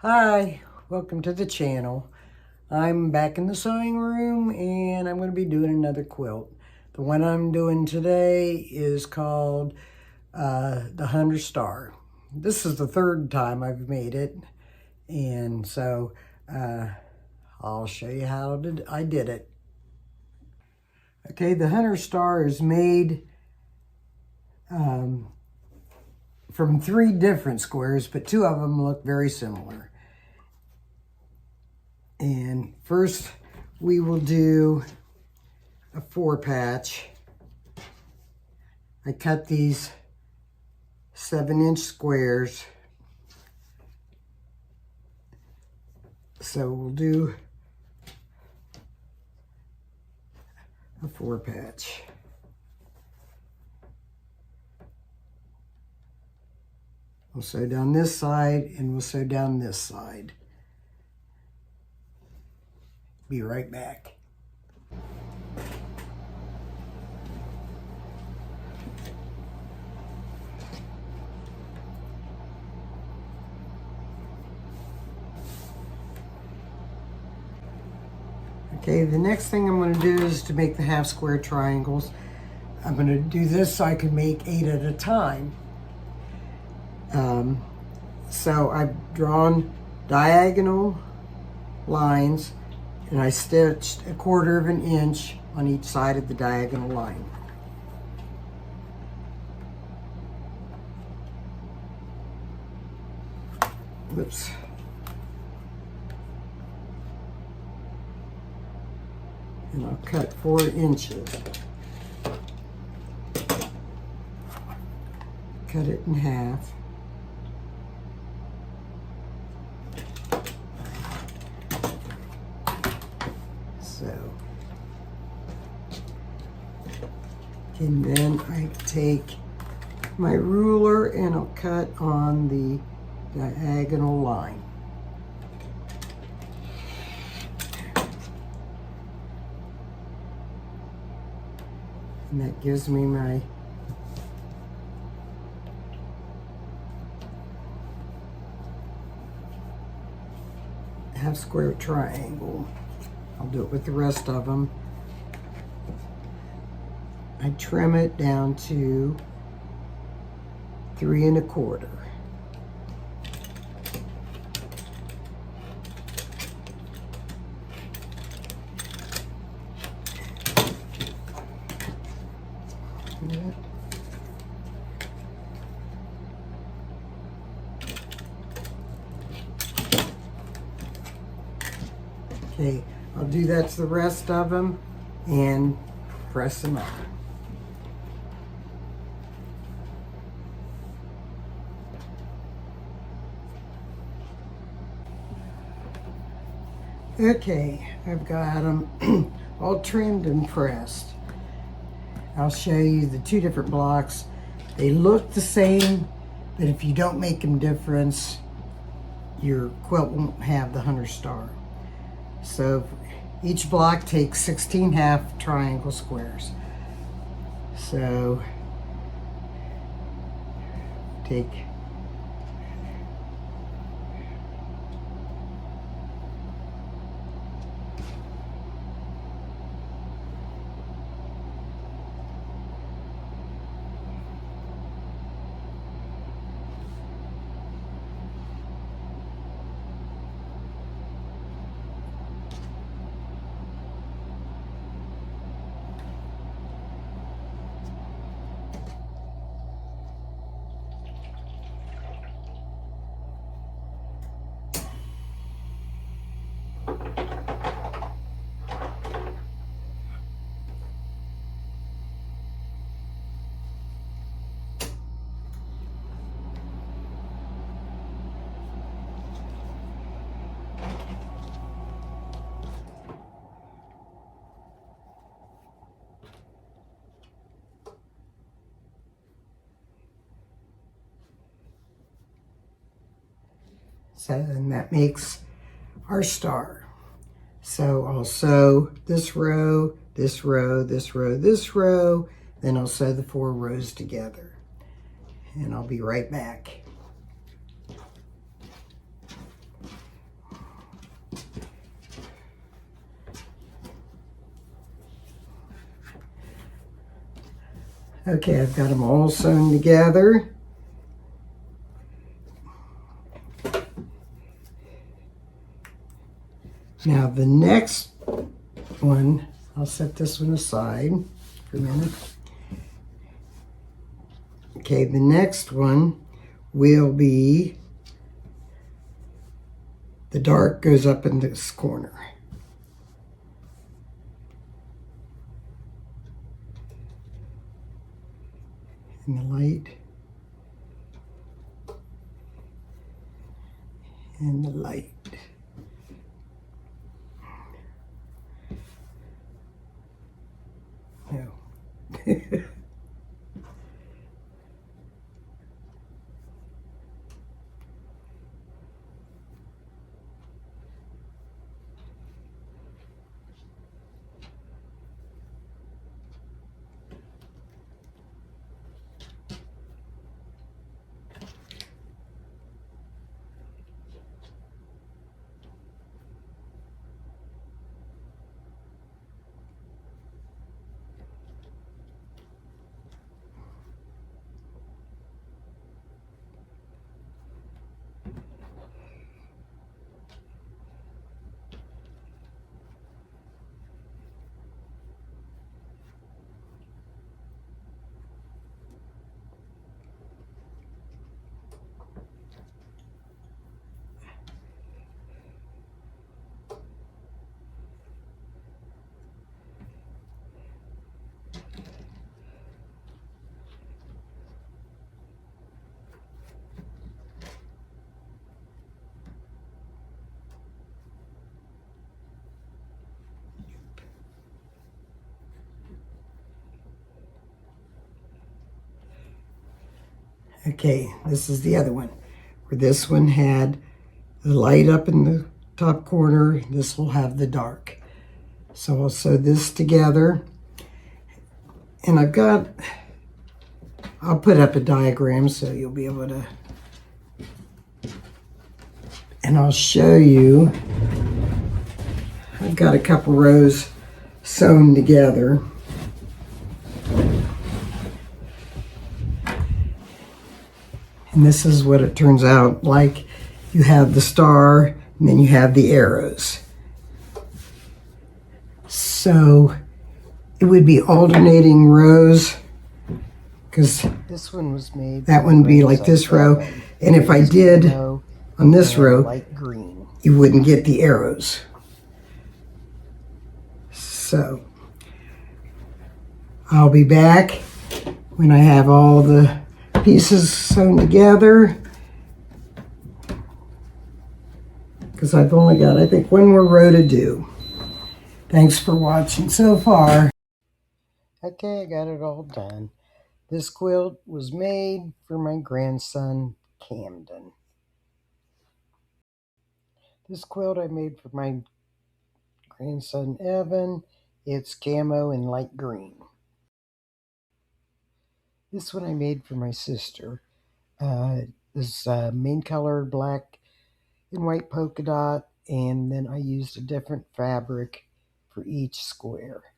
Hi, welcome to the channel. I'm back in the sewing room and I'm going to be doing another quilt. The one I'm doing today is called the Hunter Star. This is the third time I've made it, and so I'll show you how I did it. Okay, the Hunter Star is made from 3 different squares, but 2 of them look very similar. And first we will do a 4-patch. I cut these 7-inch squares. So we'll do a 4-patch. We'll sew down this side and we'll sew down this side. Be right back. Okay, the next thing I'm going to do is to make the half square triangles. I'm going to do this so I can make 8 at a time. So I've drawn diagonal lines and I stitched 1/4 inch on each side of the diagonal line. Whoops. And I'll cut 4 inches. Cut it in half. And then I take my ruler and I'll cut on the diagonal line. And that gives me my half square triangle. I'll do it with the rest of them. I trim it down to 3 1/4. Okay, I'll do that to the rest of them and press them out. Okay, I've got them all trimmed and pressed. I'll show you the 2 different blocks. They look the same, but if you don't make them different, your quilt won't have the Hunter Star. So each block takes 16 half triangle squares. So take so, and that makes our star. So I'll sew this row, this row, this row, this row, then I'll sew the 4 rows together. And I'll be right back. Okay, I've got them all sewn together. Now the next one, I'll set this one aside for a minute. Okay, the next one will be, the dark goes up in this corner. And the light. And the light. No. Okay, this is the other one, where this one had the light up in the top corner. This will have the dark. So I'll sew this together. And I'll put up a diagram so you'll be able to, and I'll show you. I've got a couple rows sewn together. And this is what it turns out like. You have the star, and then you have the arrows. So it would be alternating rows, because this one was made. That one would be like this row, and if I did on this row, light green, you wouldn't get the arrows. So I'll be back when I have all the pieces sewn together, because I've only got, I think, one more row to do. Thanks for watching so far. Okay, I got it all done. This quilt was made for my grandson, Camden. This quilt I made for my grandson, Evan. It's camo and light green. This one I made for my sister. This main color, black and white polka dot, and then I used a different fabric for each square.